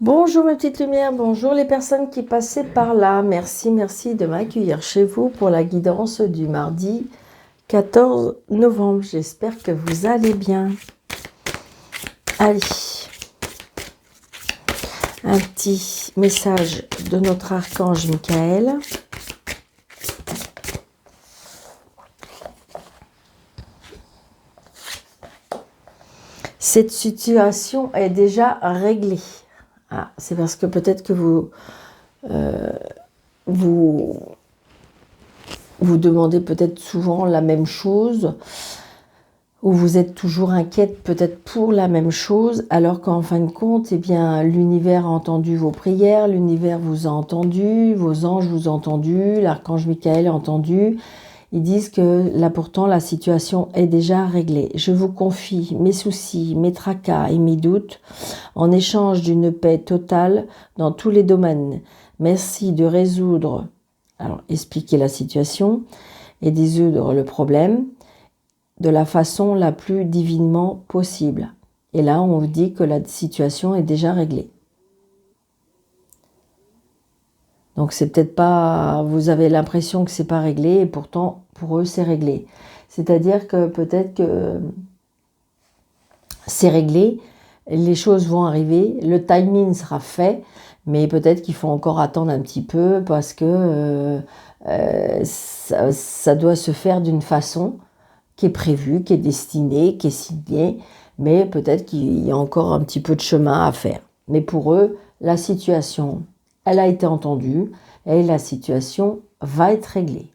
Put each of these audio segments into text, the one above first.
Bonjour mes petites lumières, bonjour les personnes qui passaient par là. Merci de m'accueillir chez vous pour la guidance du mardi 14 novembre. J'espère que vous allez bien. Allez, un petit message de notre archange Michael. Cette situation est déjà réglée. Ah, c'est parce que peut-être que vous demandez peut-être souvent la même chose, ou vous êtes toujours inquiète peut-être pour la même chose, alors qu'en fin de compte, eh bien, l'univers a entendu vos prières, l'univers vous a entendu, vos anges vous ont entendu, l'archange Michael a entendu. Ils disent que là pourtant la situation est déjà réglée. Je vous confie mes soucis, mes tracas et mes doutes en échange d'une paix totale dans tous les domaines. Merci de résoudre, alors expliquer la situation et de résoudre le problème de la façon la plus divinement possible. Et là, on vous dit que la situation est déjà réglée. Donc c'est peut-être pas, vous avez l'impression que c'est pas réglé et pourtant pour eux c'est réglé. C'est-à-dire que peut-être que c'est réglé, les choses vont arriver, le timing sera fait, mais peut-être qu'il faut encore attendre un petit peu parce que ça doit se faire d'une façon qui est prévue, qui est destinée, qui est signée, mais peut-être qu'il y a encore un petit peu de chemin à faire. Mais pour eux, la situation, elle a été entendue et la situation va être réglée.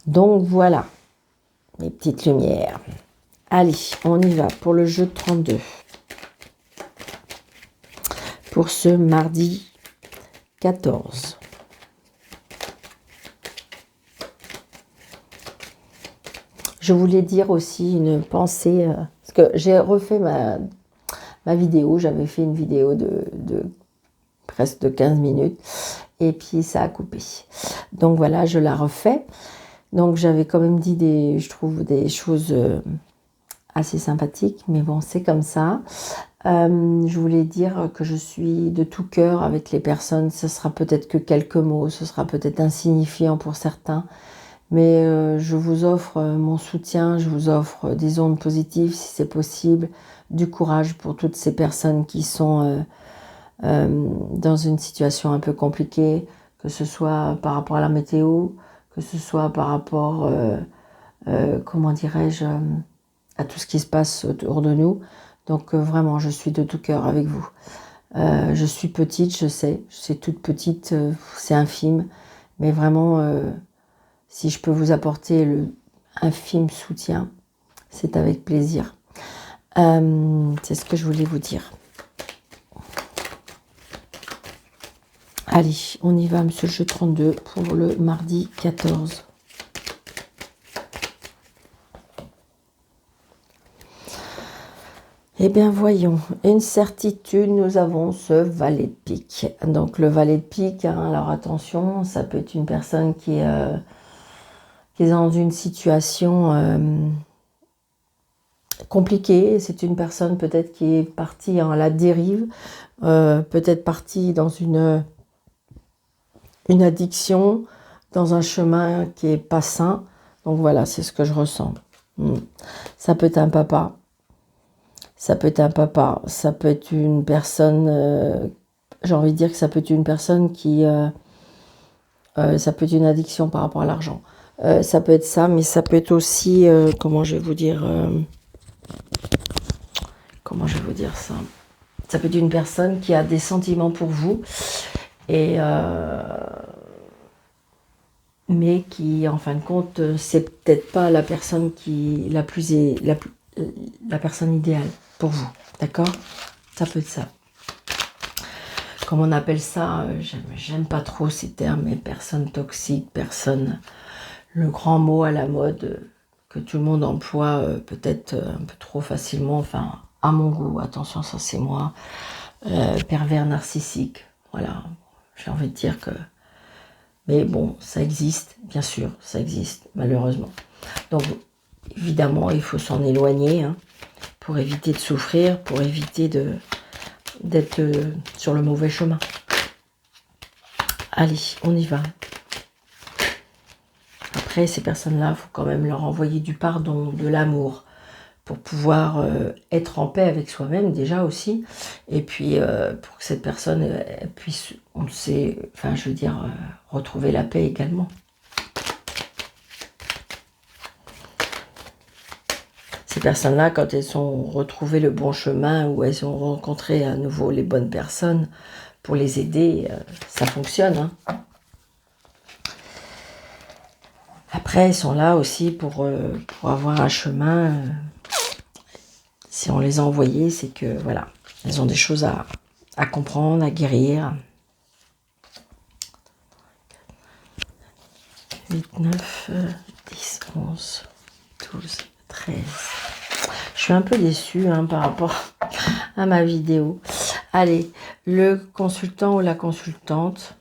Donc voilà, mes petites lumières. Allez, on y va pour le jeu de 32. Pour ce mardi 14. Je voulais dire aussi une pensée, parce que j'ai refait ma vidéo, j'avais fait une vidéo de presque de 15 minutes, et puis ça a coupé. Donc voilà, je la refais. Donc j'avais quand même dit je trouve des choses assez sympathiques, mais bon, c'est comme ça. Je voulais dire que je suis de tout cœur avec les personnes. Ce sera peut-être que quelques mots, ce sera peut-être insignifiant pour certains, mais je vous offre mon soutien, je vous offre des ondes positives si c'est possible, du courage pour toutes ces personnes qui sont dans une situation un peu compliquée, que ce soit par rapport à la météo, que ce soit par rapport, comment dirais-je, à tout ce qui se passe autour de nous. Donc vraiment, je suis de tout cœur avec vous. Je suis petite, je sais toute petite, c'est infime, mais vraiment, si je peux vous apporter le infime soutien, c'est avec plaisir. C'est ce que je voulais vous dire. Allez, on y va, monsieur le jeu 32, pour le mardi 14. Eh bien, voyons, une certitude, nous avons ce valet de pique. Donc, le valet de pique, hein, alors attention, ça peut être une personne qui est dans une situation compliquée. C'est une personne peut-être qui est partie à la dérive, peut-être partie dans une addiction, dans un chemin qui n'est pas sain. Donc voilà, c'est ce que je ressens. Ça peut être un papa. Ça peut être un papa, ça peut être une personne, j'ai envie de dire que ça peut être une personne qui, ça peut être une addiction par rapport à l'argent. Ça peut être ça, mais ça peut être aussi, comment je vais vous dire ça. Ça peut être une personne qui a des sentiments pour vous, et mais qui, en fin de compte, c'est peut-être pas la personne la personne idéale pour vous, d'accord? Ça peut être ça. Comme on appelle ça, j'aime pas trop ces termes, mais personne toxique, personne, le grand mot à la mode que tout le monde emploie peut-être un peu trop facilement, enfin à mon goût, attention, ça c'est moi, pervers narcissique, voilà, j'ai envie de dire que, mais bon, ça existe, bien sûr, ça existe, malheureusement. Donc évidemment, il faut s'en éloigner, hein, pour éviter de souffrir, pour éviter d'être sur le mauvais chemin. Allez, on y va. Après, ces personnes-là, il faut quand même leur envoyer du pardon, de l'amour, pour pouvoir être en paix avec soi-même déjà aussi, et puis pour que cette personne puisse, on le sait, enfin je veux dire, retrouver la paix également. Ces personnes-là, quand elles ont retrouvé le bon chemin, ou elles ont rencontré à nouveau les bonnes personnes pour les aider, ça fonctionne. Hein. Après, elles sont là aussi pour avoir un chemin. Si on les a envoyées, c'est que, voilà, elles ont des choses à comprendre, à guérir. 8, 9, 10, 11, 12, 13. Je suis un peu déçue hein, par rapport à ma vidéo. Allez, le consultant ou la consultante.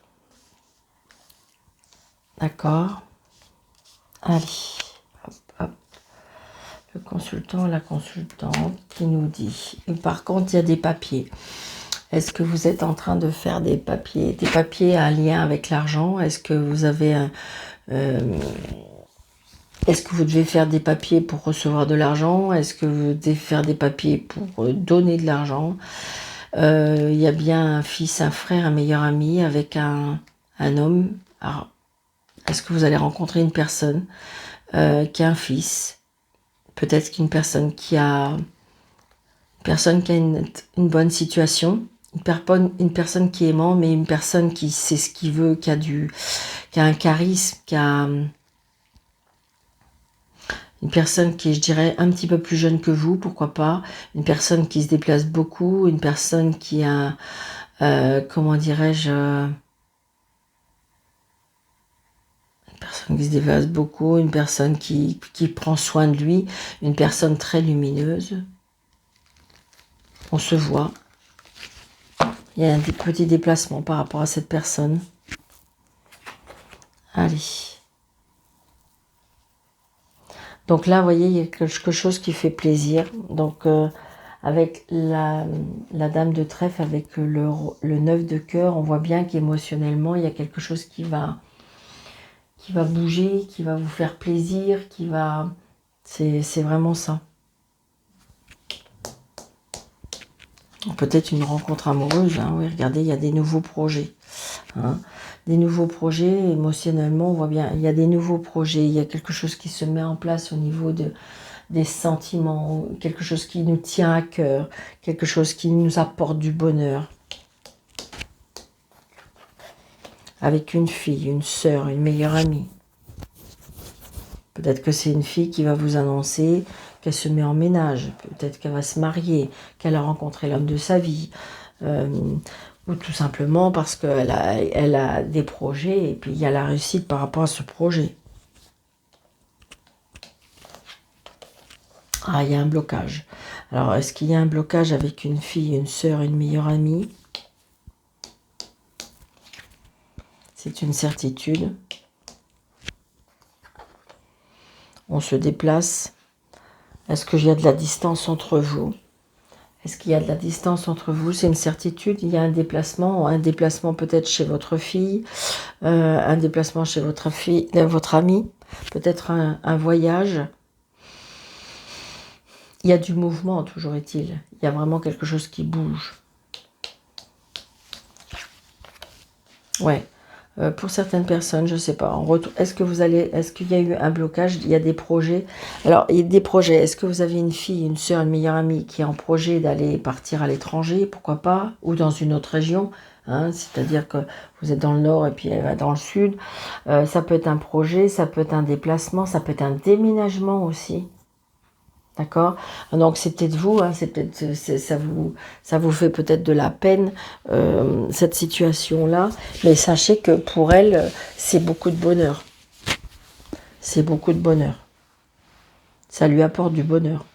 D'accord. Allez, hop, hop. Le consultant ou la consultante qui nous dit. Et par contre, il y a des papiers. Est-ce que vous êtes en train de faire des papiers en lien avec l'argent? Est-ce que vous avez un... est-ce que vous devez faire des papiers pour recevoir de l'argent? Est-ce que vous devez faire des papiers pour donner de l'argent? Il y a bien un fils, un frère, un meilleur ami avec un homme. Alors, est-ce que vous allez rencontrer une personne qui a un fils? Peut-être qu'une personne qui a... une bonne situation. Une personne qui est aimante, mais une personne qui sait ce qu'il veut, qui a un charisme, qui a... Une personne qui est, je dirais, un petit peu plus jeune que vous, pourquoi pas. Une personne qui se déplace beaucoup. Une personne qui a, comment dirais-je, une personne qui se déplace beaucoup. Une personne qui prend soin de lui. Une personne très lumineuse. On se voit. Il y a un petit déplacement par rapport à cette personne. Allez. Donc là, vous voyez, il y a quelque chose qui fait plaisir. Donc, avec la dame de trèfle, avec le 9 de cœur, on voit bien qu'émotionnellement, il y a quelque chose qui va bouger, qui va vous faire plaisir, qui va... C'est vraiment ça. Peut-être une rencontre amoureuse. Hein. Oui, regardez, il y a des nouveaux projets. Hein. Des nouveaux projets, émotionnellement, on voit bien, il y a des nouveaux projets. Il y a quelque chose qui se met en place au niveau des sentiments, quelque chose qui nous tient à cœur, quelque chose qui nous apporte du bonheur. Avec une fille, une sœur, une meilleure amie. Peut-être que c'est une fille qui va vous annoncer qu'elle se met en ménage, peut-être qu'elle va se marier, qu'elle a rencontré l'homme de sa vie, ou tout simplement parce qu'elle a des projets et puis il y a la réussite par rapport à ce projet. Ah, il y a un blocage. Alors, est-ce qu'il y a un blocage avec une fille, une sœur, une meilleure amie? C'est une certitude. On se déplace. Est-ce qu'il y a de la distance entre vous? Est-ce qu'il y a de la distance entre vous? C'est une certitude. Il y a un déplacement peut-être chez votre fille, un déplacement chez votre ami, peut-être un voyage. Il y a du mouvement, toujours est-il. Il y a vraiment quelque chose qui bouge. Ouais. Pour certaines personnes, je ne sais pas. Est-ce qu'il y a eu un blocage? Il y a des projets. Alors, il y a des projets. Est-ce que vous avez une fille, une soeur, une meilleure amie qui est en projet d'aller partir à l'étranger? Pourquoi pas? Ou dans une autre région, hein, c'est-à-dire que vous êtes dans le nord et puis elle va dans le sud. Ça peut être un projet, ça peut être un déplacement, ça peut être un déménagement aussi. D'accord? Donc c'est peut-être vous, hein, ça vous fait peut-être de la peine, cette situation-là, mais sachez que pour elle, c'est beaucoup de bonheur. C'est beaucoup de bonheur. Ça lui apporte du bonheur.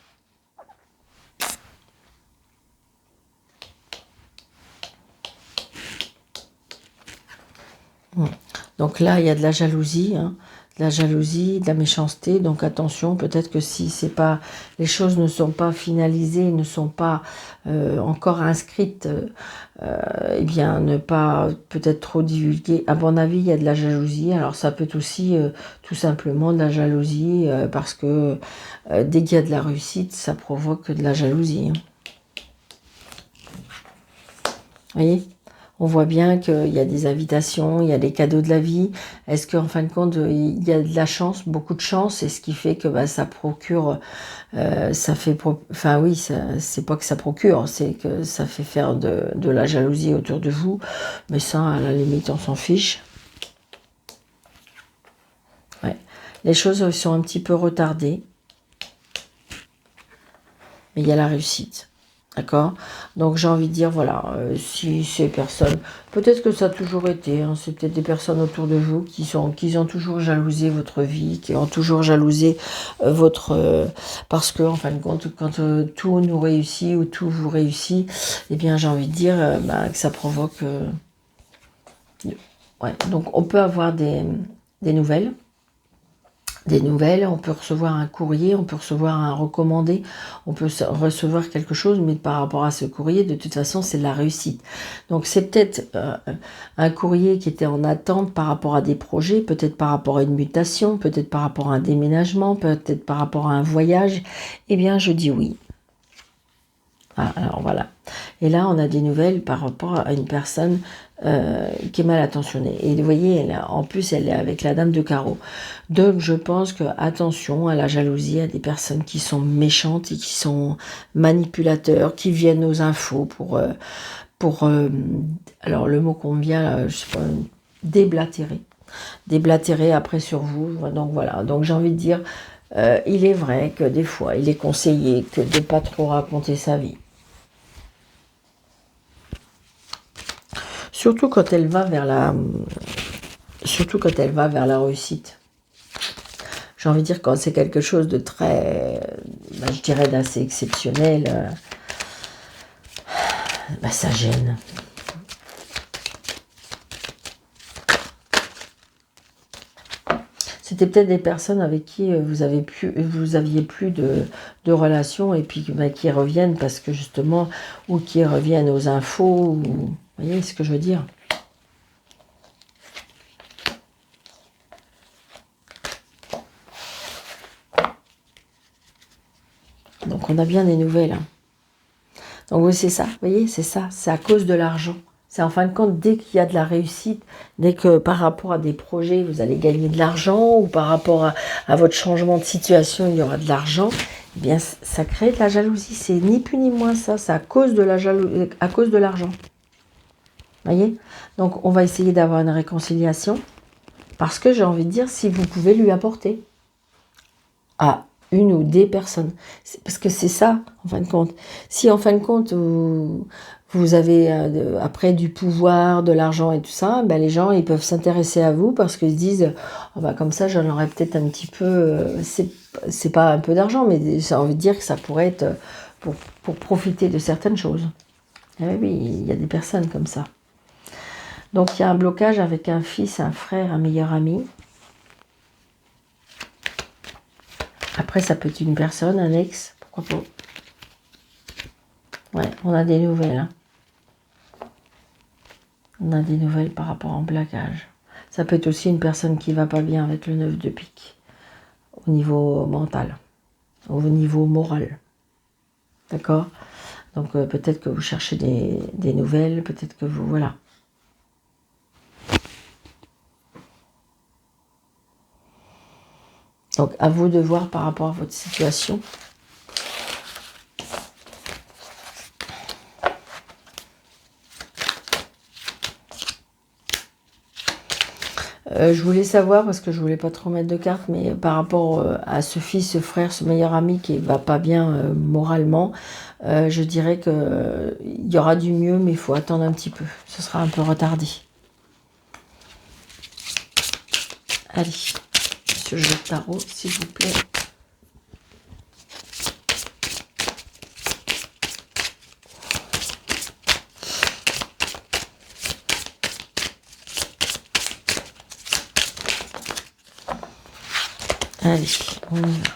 Donc là, il y a de la jalousie, hein. de la jalousie, de la méchanceté. Donc attention, peut-être que si c'est pas, les choses ne sont pas finalisées, ne sont pas encore inscrites, eh bien ne pas peut-être trop divulguer. À mon avis, il y a de la jalousie. Alors ça peut être aussi tout simplement de la jalousie parce que dès qu'il y a de la réussite, ça provoque de la jalousie. Hein. Vous voyez ? On voit bien qu'il y a des invitations, il y a des cadeaux de la vie. Est-ce qu'en fin de compte, il y a de la chance, beaucoup de chance, et ce qui fait que bah, ça procure, enfin oui, c'est pas que ça procure, c'est que ça fait faire de la jalousie autour de vous. Mais ça, à la limite, on s'en fiche. Ouais. Les choses sont un petit peu retardées, mais il y a la réussite. D'accord? Donc j'ai envie de dire, voilà, si ces personnes, peut-être que ça a toujours été, hein, c'est peut-être des personnes autour de vous qui ont toujours jalousé votre vie, qui ont toujours jalousé votre... parce que, en fin de compte, quand tout nous réussit ou tout vous réussit, eh bien j'ai envie de dire bah, que ça provoque... ouais, donc on peut avoir des nouvelles. On peut recevoir un courrier, on peut recevoir un recommandé, on peut recevoir quelque chose, mais par rapport à ce courrier, de toute façon, c'est de la réussite. Donc c'est peut-être un courrier qui était en attente par rapport à des projets, peut-être par rapport à une mutation, peut-être par rapport à un déménagement, peut-être par rapport à un voyage. Eh bien, je dis oui. Ah, alors voilà. Et là, on a des nouvelles par rapport à une personne qui est mal attentionnée. Et vous voyez, en plus, elle est avec la dame de carreau. Donc, je pense que attention à la jalousie, à des personnes qui sont méchantes et qui sont manipulateurs, qui viennent aux infos pour alors le mot qu'on vient, je sais pas, déblatérer après sur vous. Donc voilà. Donc j'ai envie de dire, il est vrai que des fois, il est conseillé que de ne pas trop raconter sa vie. Surtout quand elle va vers la réussite. J'ai envie de dire quand c'est quelque chose de très, je dirais d'assez exceptionnel, ça gêne. C'était peut-être des personnes avec qui vous aviez plus de relations et puis qui reviennent parce que justement, ou qui reviennent aux infos, vous voyez ce que je veux dire? Donc on a bien des nouvelles. Hein. Donc oui, c'est ça, vous voyez, c'est ça, c'est à cause de l'argent. C'est en fin de compte, dès qu'il y a de la réussite, dès que par rapport à des projets, vous allez gagner de l'argent, ou par rapport à votre changement de situation, il y aura de l'argent, eh bien ça crée de la jalousie. C'est ni plus ni moins ça, c'est à cause de à cause de l'argent. Voyez? Donc on va essayer d'avoir une réconciliation, parce que j'ai envie de dire, si vous pouvez lui apporter à une ou des personnes. Parce que c'est ça, en fin de compte. Si en fin de compte, vous avez après du pouvoir, de l'argent et tout ça, ben les gens, ils peuvent s'intéresser à vous parce qu'ils se disent, oh ben comme ça, j'en aurais peut-être un petit peu... c'est pas un peu d'argent, mais ça envie de dire que ça pourrait être pour profiter de certaines choses. Eh oui, il y a des personnes comme ça. Donc, il y a un blocage avec un fils, un frère, un meilleur ami. Après, ça peut être une personne, un ex, pourquoi pas. Ouais, on a des nouvelles. Hein. On a des nouvelles par rapport au blocage. Ça peut être aussi une personne qui va pas bien avec le 9 de pique. Au niveau mental. Au niveau moral. D'accord? Donc, peut-être que vous cherchez des nouvelles. Peut-être que vous... Voilà. Donc, à vous de voir par rapport à votre situation. Je voulais savoir, parce que je voulais pas trop mettre de cartes, mais par rapport à ce fils, ce frère, ce meilleur ami qui va pas bien moralement, je dirais que il y aura du mieux, mais il faut attendre un petit peu. Ce sera un peu retardé. Allez, ce jeu de tarot, s'il vous plaît. Allez, on y va.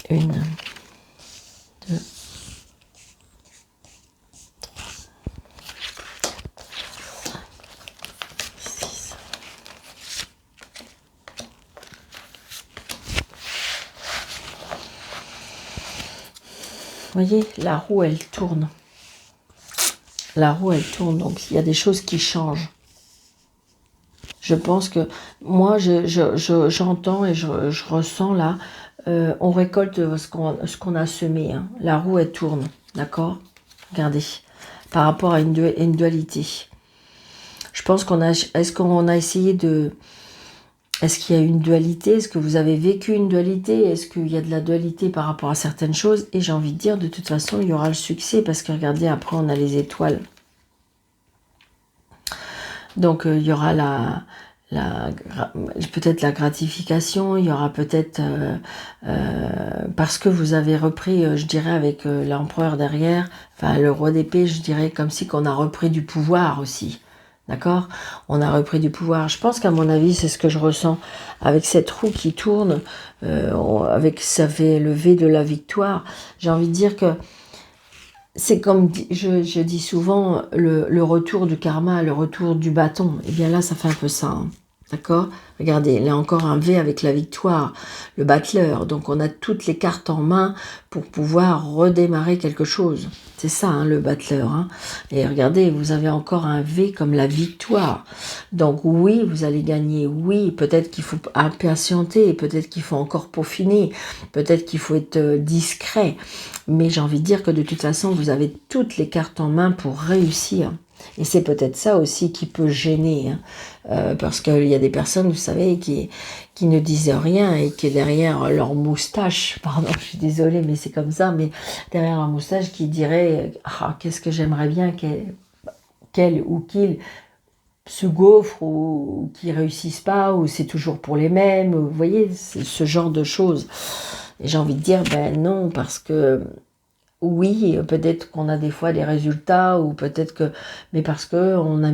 Une, deux, six. Vous voyez, la roue, elle tourne. La roue, elle tourne, donc il y a des choses qui changent. Je pense que moi, j'entends et je ressens là, on récolte ce qu'on a semé. Hein. La roue, elle tourne, d'accord? Regardez, par rapport à une dualité. Je pense est-ce qu'on a essayé de... Est-ce qu'il y a une dualité? Est-ce que vous avez vécu une dualité? Est-ce qu'il y a de la dualité par rapport à certaines choses? Et j'ai envie de dire, de toute façon, il y aura le succès, parce que regardez, après, on a les étoiles. Donc, il y aura peut-être la gratification, il y aura peut-être, parce que vous avez repris, je dirais, avec l'empereur derrière, enfin, le roi d'épée, je dirais, comme si qu'on a repris du pouvoir aussi. D'accord? On a repris du pouvoir. Je pense qu'à mon avis, c'est ce que je ressens avec cette roue qui tourne, avec ça fait le V de la victoire. J'ai envie de dire que c'est comme je dis souvent, le retour du karma, le retour du bâton. Et bien là, ça fait un peu ça. Hein. D'accord? Regardez, il y a encore un V avec la victoire, le battleur. Donc, on a toutes les cartes en main pour pouvoir redémarrer quelque chose. C'est ça, hein, le battleur. Hein. Et regardez, vous avez encore un V comme la victoire. Donc, oui, vous allez gagner. Oui, peut-être qu'il faut impatienter. Peut-être qu'il faut encore peaufiner. Peut-être qu'il faut être discret. Mais j'ai envie de dire que de toute façon, vous avez toutes les cartes en main pour réussir. Et c'est peut-être ça aussi qui peut gêner, hein, parce qu'il y a des personnes, vous savez, qui ne disent rien et qui derrière leur moustache, pardon, je suis désolée, mais c'est comme ça, mais derrière leur moustache, qui dirait « Ah, qu'est-ce que j'aimerais bien qu'elle ou qu'il se gaufre ou qu'ils réussissent pas, ou c'est toujours pour les mêmes, vous voyez, c'est ce genre de choses. » Et j'ai envie de dire, ben non, parce que... Oui, peut-être qu'on a des fois des résultats, ou peut-être que, mais parce qu'on a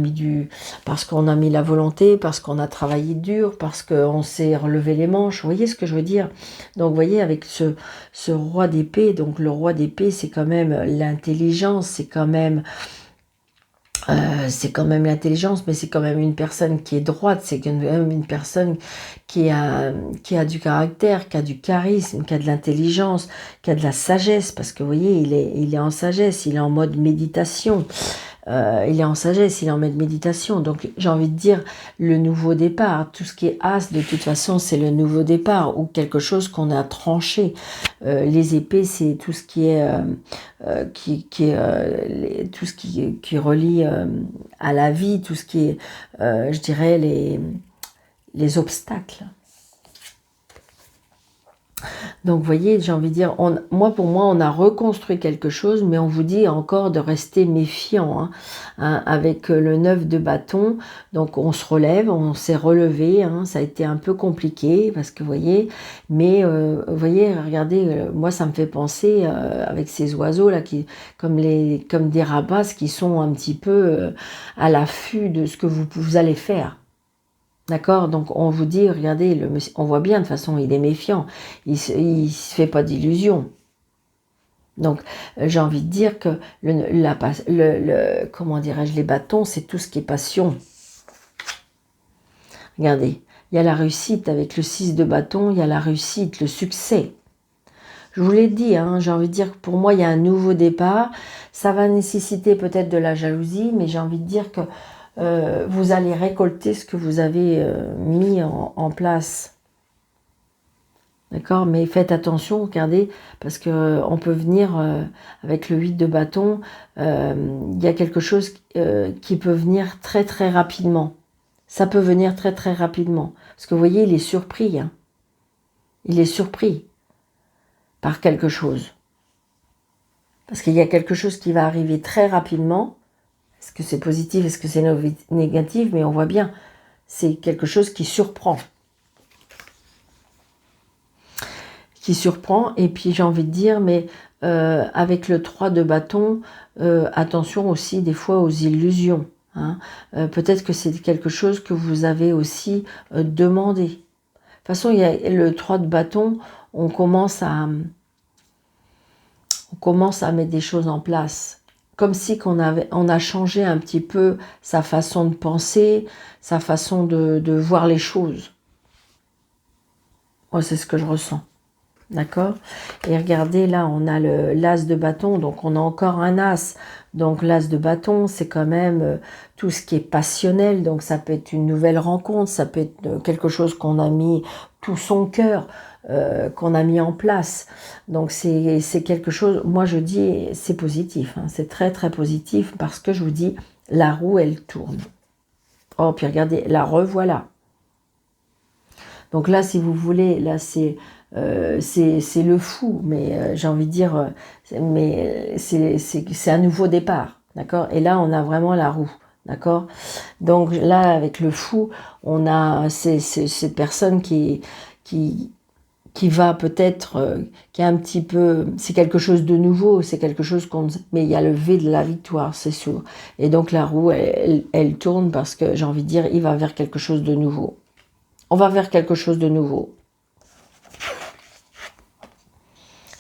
mis la volonté, parce qu'on a travaillé dur, parce qu'on s'est relevé les manches. Vous voyez ce que je veux dire? Donc, vous voyez, avec ce roi d'épée, donc le roi d'épée, c'est quand même l'intelligence, c'est quand même l'intelligence, mais c'est quand même une personne qui est droite, c'est quand même une personne qui a du caractère, qui a du charisme, qui a de l'intelligence, qui a de la sagesse, parce que vous voyez, il est en sagesse, il est en mode méditation. Il est en sagesse, il est en mode méditation. Donc j'ai envie de dire le nouveau départ. Tout ce qui est as, de toute façon, c'est le nouveau départ, ou quelque chose qu'on a tranché. Les épées, c'est tout ce qui est tout ce qui relie à la vie, tout ce qui est, je dirais, les obstacles. Donc, vous voyez, j'ai envie de dire, pour moi, on a reconstruit quelque chose, mais on vous dit encore de rester méfiant, hein, avec le 9 de bâton. Donc, on se relève, on s'est relevé, hein, ça a été un peu compliqué, parce que, vous voyez, mais, vous voyez, regardez, moi, ça me fait penser, avec ces oiseaux, là, comme des rapaces qui sont un petit peu à l'affût de ce que vous allez faire. D'accord? Donc, on vous dit, regardez, on voit bien, de toute façon, il est méfiant. Il se fait pas d'illusions. Donc, j'ai envie de dire que comment dirais-je, les bâtons, c'est tout ce qui est passion. Regardez, il y a la réussite avec le 6 de bâton, il y a la réussite, le succès. Je vous l'ai dit, hein, j'ai envie de dire que pour moi, il y a un nouveau départ. Ça va nécessiter peut-être de la jalousie, mais j'ai envie de dire que vous allez récolter ce que vous avez mis en place. D'accord? Mais faites attention, regardez, parce que on peut venir avec le 8 de bâton, il y a quelque chose qui peut venir très très rapidement. Ça peut venir très très rapidement. Parce que vous voyez, il est surpris. Hein. Il est surpris par quelque chose. Parce qu'il y a quelque chose qui va arriver très rapidement. Est-ce que c'est positif, est-ce que c'est négatif? Mais on voit bien, c'est quelque chose qui surprend. Qui surprend, et puis j'ai envie de dire, mais avec le 3 de bâton, attention aussi des fois aux illusions. hein. Peut-être que c'est quelque chose que vous avez aussi demandé. De toute façon, il y a le 3 de bâton, on commence à mettre des choses en place. Comme si on a changé un petit peu sa façon de penser, sa façon de voir les choses. Moi, c'est ce que je ressens. D'accord? Et regardez, là, on a l'as de bâton, donc on a encore un as. Donc l'as de bâton, c'est quand même tout ce qui est passionnel, donc ça peut être une nouvelle rencontre, ça peut être quelque chose qu'on a mis tout son cœur, qu'on a mis en place. Donc c'est quelque chose, moi je dis, c'est positif, hein, c'est très très positif, parce que je vous dis, la roue, elle tourne. Oh, puis regardez, la revoilà. Donc là, si vous voulez, là c'est le fou, mais j'ai envie de dire, mais c'est un nouveau départ, d'accord? Et là, on a vraiment la roue, d'accord? Donc là, avec le fou, on a cette personne qui va peut-être, qui est un petit peu, c'est quelque chose de nouveau, c'est quelque chose mais il y a le V de la victoire, c'est sûr. Et donc la roue, elle tourne parce que j'ai envie de dire, il va vers quelque chose de nouveau. On va vers quelque chose de nouveau.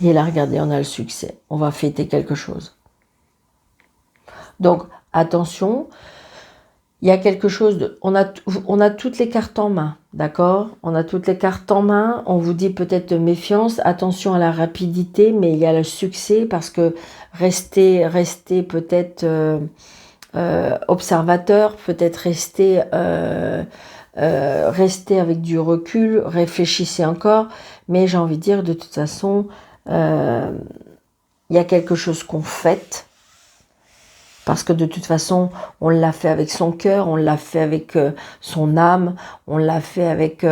Et là, regardez, on a le succès. On va fêter quelque chose. Donc, attention, il y a quelque chose de... On a toutes les cartes en main, d'accord? On a toutes les cartes en main. On vous dit peut-être méfiance, attention à la rapidité, mais il y a le succès parce que restez peut-être observateur, peut-être rester avec du recul, réfléchissez encore. Mais j'ai envie de dire, de toute façon... il y a quelque chose qu'on fête, parce que de toute façon, on l'a fait avec son cœur, on l'a fait avec son âme, on l'a fait avec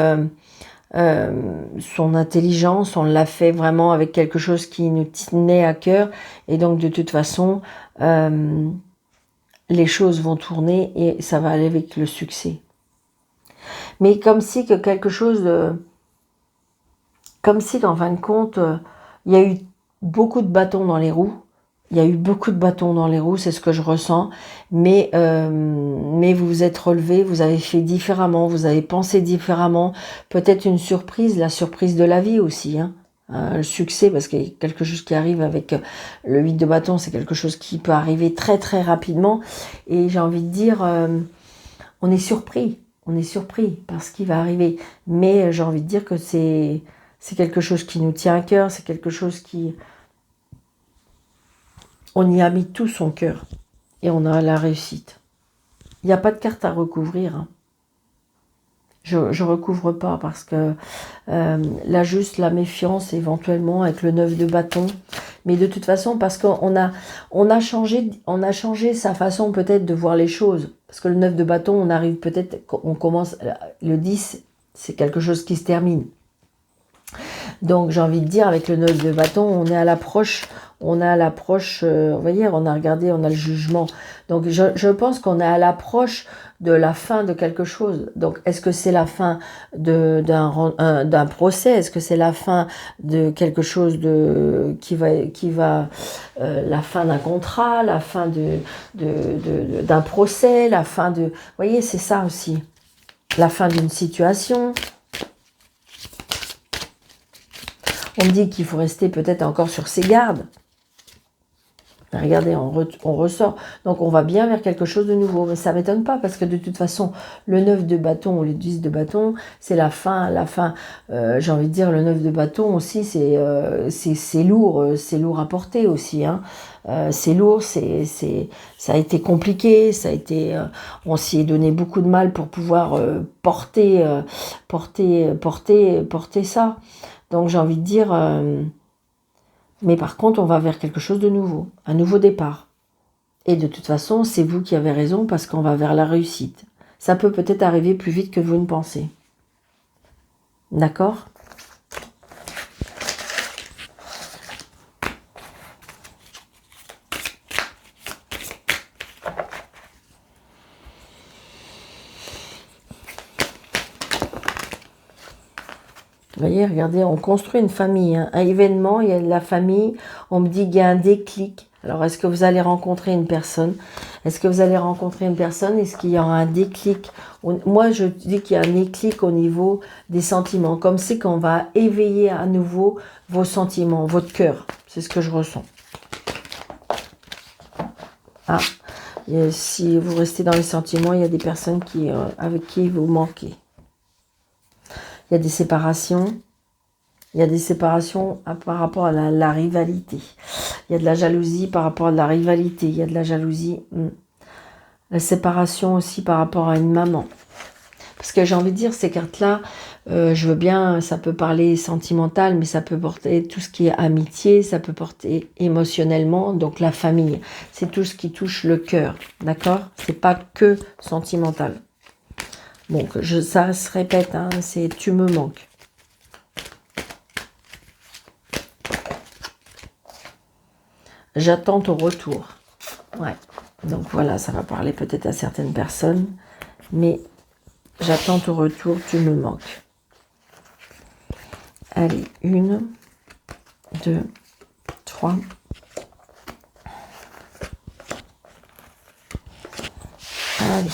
son intelligence, on l'a fait vraiment avec quelque chose qui nous tenait à cœur, et donc de toute façon, les choses vont tourner et ça va aller avec le succès. Mais comme si que quelque chose de... Comme si qu'en fin de compte, il y a eu beaucoup de bâtons dans les roues. Il y a eu beaucoup de bâtons dans les roues, c'est ce que je ressens. Mais vous vous êtes relevé, vous avez fait différemment, vous avez pensé différemment. Peut-être une surprise, la surprise de la vie aussi. Hein. Le succès, parce qu'il y a quelque chose qui arrive avec le 8 de bâton, c'est quelque chose qui peut arriver très très rapidement. Et j'ai envie de dire, on est surpris par ce qui va arriver. Mais j'ai envie de dire que c'est quelque chose qui nous tient à cœur, c'est quelque chose qui... On y a mis tout son cœur et on a la réussite. Il n'y a pas de carte à recouvrir. Hein. Je recouvre pas parce que là, juste la méfiance éventuellement avec le 9 de bâton. Mais de toute façon, parce qu'on a changé sa façon peut-être de voir les choses. Parce que le 9 de bâton, on arrive peut-être, on commence, le 10, c'est quelque chose qui se termine. Donc j'ai envie de dire, avec le 9 de bâton, on est à l'approche, vous voyez, on a regardé, on a le jugement. Donc je pense qu'on est à l'approche de la fin de quelque chose. Donc est-ce que c'est la fin d'un procès? Est-ce que c'est la fin de quelque chose la fin d'un contrat, la fin d'un procès, la fin de... Vous voyez, c'est ça aussi. La fin d'une situation. On me dit qu'il faut rester peut-être encore sur ses gardes. Regardez, on ressort. Donc, on va bien vers quelque chose de nouveau. Mais ça ne m'étonne pas parce que de toute façon, le 9 de bâton ou le 10 de bâton, c'est la fin. J'ai envie de dire, le 9 de bâton aussi, c'est lourd à porter aussi. Hein. C'est lourd, ça a été compliqué, on s'y est donné beaucoup de mal pour pouvoir porter ça. Donc j'ai envie de dire, mais par contre on va vers quelque chose de nouveau, un nouveau départ. Et de toute façon c'est vous qui avez raison parce qu'on va vers la réussite. Ça peut peut-être arriver plus vite que vous ne pensez. D'accord ? Vous voyez, regardez, on construit une famille, hein. Un événement, il y a de la famille, on me dit qu'il y a un déclic. Alors, est-ce que vous allez rencontrer une personne? Est-ce que vous allez rencontrer une personne? Est-ce qu'il y aura un déclic? Moi, je dis qu'il y a un déclic au niveau des sentiments. Comme c'est qu'on va éveiller à nouveau vos sentiments, votre cœur. C'est ce que je ressens. Ah, et si vous restez dans les sentiments, il y a des personnes avec qui vous manquez. Il y a des séparations. Il y a des séparations par rapport à la rivalité. Il y a de la jalousie par rapport à la rivalité. Il y a de la jalousie. La séparation aussi par rapport à une maman. Parce que j'ai envie de dire, ces cartes-là, je veux bien, ça peut parler sentimental, mais ça peut porter tout ce qui est amitié, ça peut porter émotionnellement, donc la famille. C'est tout ce qui touche le cœur, d'accord? C'est pas que sentimental. Bon, ça se répète, hein, c'est tu me manques. J'attends ton retour. Ouais. Donc voilà, ça va parler peut-être à certaines personnes. Mais j'attends ton retour, tu me manques. Allez, 1, 2, 3. Allez.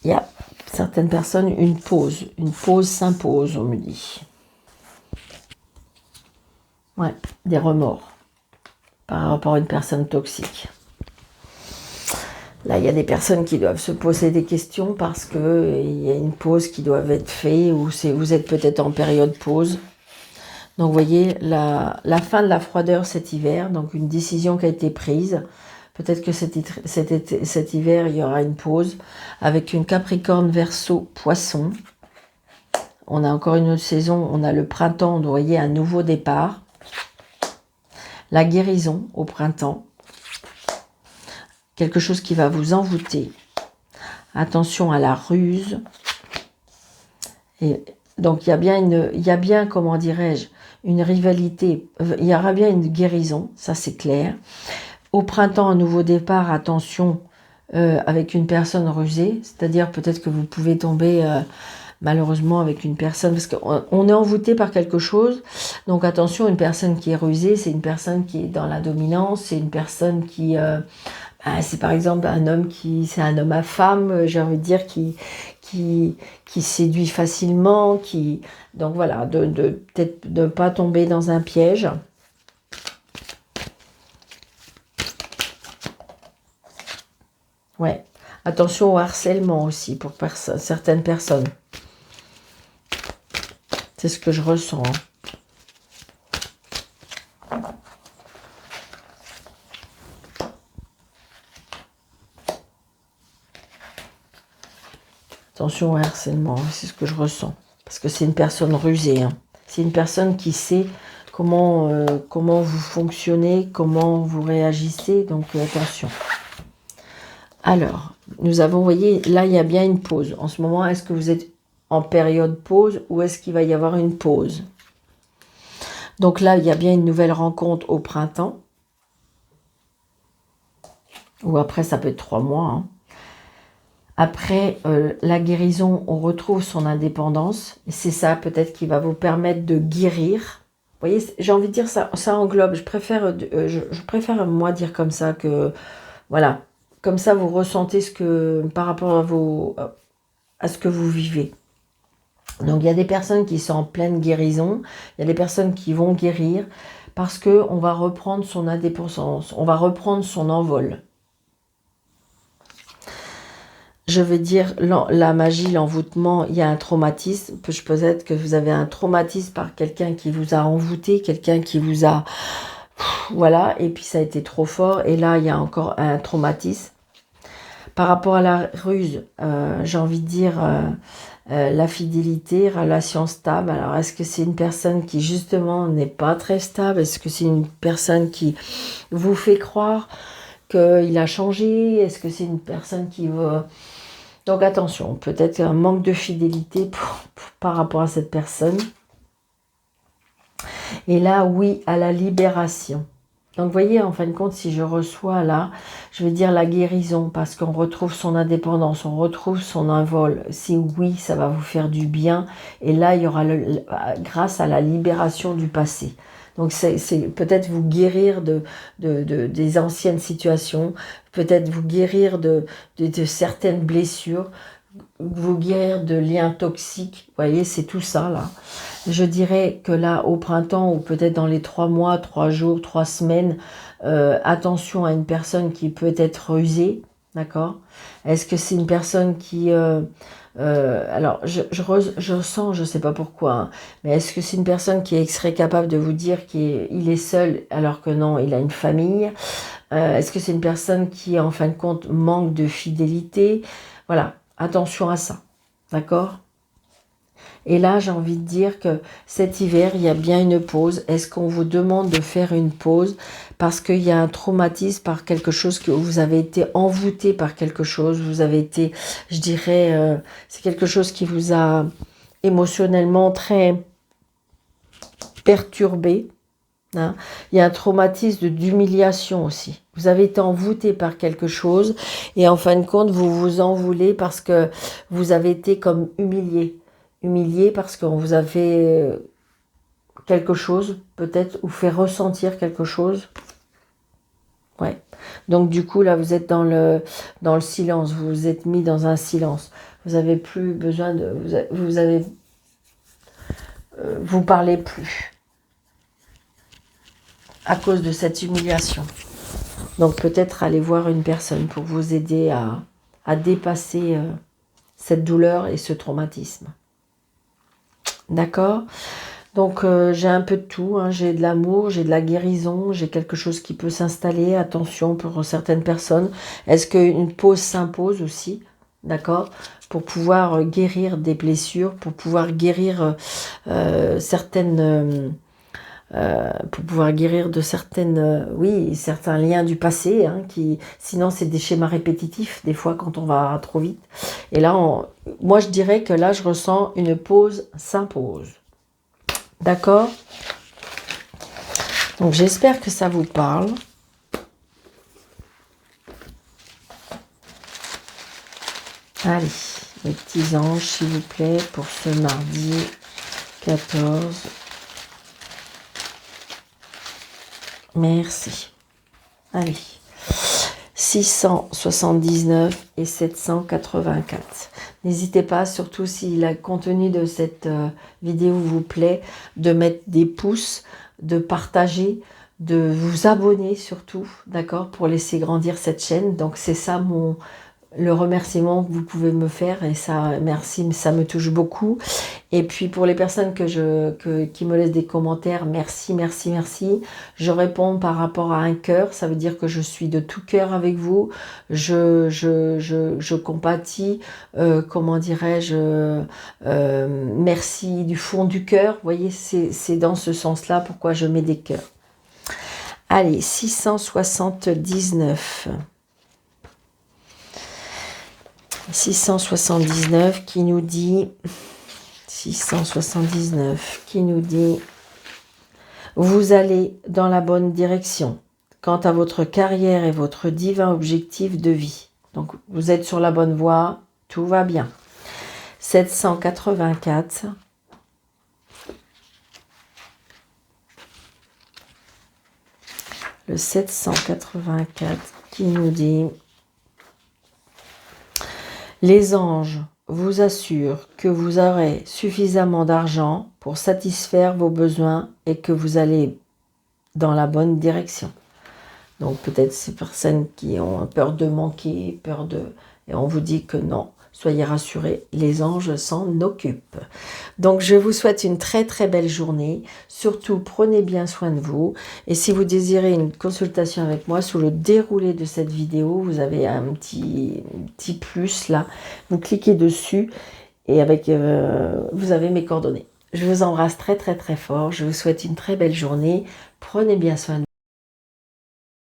Il y a certaines personnes, une pause. Une pause s'impose, on me dit. Ouais, des remords par rapport à une personne toxique. Là, il y a des personnes qui doivent se poser des questions parce qu'il y a une pause qui doit être faite ou vous êtes peut-être en période pause. Donc, vous voyez, la fin de la froideur cet hiver, donc une décision qui a été prise. Peut-être que cet hiver, il y aura une pause avec une Capricorne, Verseau, Poisson. On a encore une autre saison, on a le printemps, vous voyez, un nouveau départ. La guérison au printemps. Quelque chose qui va vous envoûter. Attention à la ruse. Et donc, il y a bien, comment dirais-je, une rivalité. Il y aura bien une guérison, ça c'est clair. Au printemps, un nouveau départ, attention, avec une personne rusée. C'est-à-dire peut-être que vous pouvez tomber... malheureusement avec une personne, parce qu'on est envoûté par quelque chose, donc attention, une personne qui est rusée, c'est une personne qui est dans la dominance, c'est une personne qui, c'est par exemple un homme c'est un homme à femme, j'ai envie de dire, qui séduit facilement, donc voilà, peut-être de ne pas tomber dans un piège. Ouais, attention au harcèlement aussi pour certaines personnes. C'est ce que je ressens. Attention au harcèlement, c'est ce que je ressens. Parce que c'est une personne rusée. Hein. C'est une personne qui sait comment vous fonctionnez, comment vous réagissez. Donc attention. Alors, nous avons, vous voyez, là, il y a bien une pause. En ce moment, est-ce que vous êtes en période pause ou est-ce qu'il va y avoir une pause? Donc là, il y a bien une nouvelle rencontre au printemps. Ou après, ça peut être 3 mois. Hein. Après, la guérison, on retrouve son indépendance. Et c'est ça, peut-être, qui va vous permettre de guérir. Vous voyez, j'ai envie de dire ça englobe. Je préfère, moi, dire comme ça que... Voilà. Comme ça, vous ressentez par rapport à ce que vous vivez. Donc, il y a des personnes qui sont en pleine guérison. Il y a des personnes qui vont guérir parce qu'on va reprendre son indépendance. On va reprendre son envol. Je veux dire, la magie, l'envoûtement, il y a un traumatisme. Peut-être que vous avez un traumatisme par quelqu'un qui vous a envoûté, quelqu'un qui vous a... Voilà, et puis ça a été trop fort. Et là, il y a encore un traumatisme. Par rapport à la ruse, j'ai envie de dire... la fidélité, relation stable. Alors, est-ce que c'est une personne qui, justement, n'est pas très stable? Est-ce que c'est une personne qui vous fait croire qu'il a changé? Est-ce que c'est une personne qui veut... Donc, attention, peut-être un manque de fidélité par rapport à cette personne. Et là, oui, à la libération. Donc, vous voyez, en fin de compte, si je reçois là, je vais dire la guérison, parce qu'on retrouve son indépendance, on retrouve son envol. Si oui, ça va vous faire du bien. Et là, il y aura, grâce à la libération du passé. Donc, c'est peut-être vous guérir des anciennes situations, peut-être vous guérir de certaines blessures, vous guérir de liens toxiques. Vous voyez, c'est tout ça, là. Je dirais que là, au printemps, ou peut-être dans les 3 mois, 3 jours, 3 semaines, attention à une personne qui peut être rusée, d'accord? Est-ce que c'est une personne qui... alors, je sens, je ne sais pas pourquoi, hein, mais est-ce que c'est une personne qui serait capable de vous dire qu'il est seul alors que non, il a une famille? Est-ce que c'est une personne qui, en fin de compte, manque de fidélité? Voilà, attention à ça, d'accord? Et là, j'ai envie de dire que cet hiver, il y a bien une pause. Est-ce qu'on vous demande de faire une pause parce qu'il y a un traumatisme par quelque chose, que vous avez été envoûté par quelque chose, vous avez été, je dirais, c'est quelque chose qui vous a émotionnellement très perturbé. Hein. Il y a un traumatisme d'humiliation aussi. Vous avez été envoûté par quelque chose et en fin de compte, vous vous en voulez parce que vous avez été comme humilié. Humilié parce qu'on vous a fait quelque chose, peut-être, ou fait ressentir quelque chose. Ouais. Donc du coup, là, vous êtes dans le silence. Vous vous êtes mis dans un silence. Vous n'avez plus besoin de... Vous parlez plus à cause de cette humiliation. Donc peut-être aller voir une personne pour vous aider à dépasser cette douleur et ce traumatisme. D'accord? Donc j'ai un peu de tout, hein. J'ai de l'amour, j'ai de la guérison, j'ai quelque chose qui peut s'installer. Attention pour certaines personnes. Est-ce qu'une pause s'impose aussi? D'accord? Pour pouvoir guérir des blessures, pour pouvoir guérir certaines... pour pouvoir guérir de certaines, oui, certains liens du passé, hein, sinon c'est des schémas répétitifs, des fois quand on va trop vite. Et là, moi je dirais que là je ressens une pause s'impose. D'accord? Donc j'espère que ça vous parle. Allez, les petits anges, s'il vous plaît, pour ce mardi 14. Merci. Allez. 679 et 784. N'hésitez pas, surtout si le contenu de cette vidéo vous plaît, de mettre des pouces, de partager, de vous abonner surtout, d'accord, pour laisser grandir cette chaîne. Donc c'est ça le remerciement que vous pouvez me faire, et ça, merci, ça me touche beaucoup. Et puis pour les personnes qui me laissent des commentaires, merci, merci, merci. Je réponds par rapport à un cœur, ça veut dire que je suis de tout cœur avec vous. Je compatis, comment dirais-je, merci du fond du cœur. Vous voyez, c'est dans ce sens-là pourquoi je mets des cœurs. Allez, 679. 679 qui nous dit... 679 qui nous dit: vous allez dans la bonne direction quant à votre carrière et votre divin objectif de vie. Donc vous êtes sur la bonne voie, tout va bien. 784. Le 784 qui nous dit: les anges vous assurent que vous aurez suffisamment d'argent pour satisfaire vos besoins et que vous allez dans la bonne direction. Donc peut-être ces personnes qui ont peur de manquer, et on vous dit que non, soyez rassurés, les anges s'en occupent. Donc je vous souhaite une très très belle journée. Surtout prenez bien soin de vous. Et si vous désirez une consultation avec moi, sous le déroulé de cette vidéo, vous avez un petit plus là. Vous cliquez dessus et vous avez mes coordonnées. Je vous embrasse très très très fort. Je vous souhaite une très belle journée. Prenez bien soin de vous.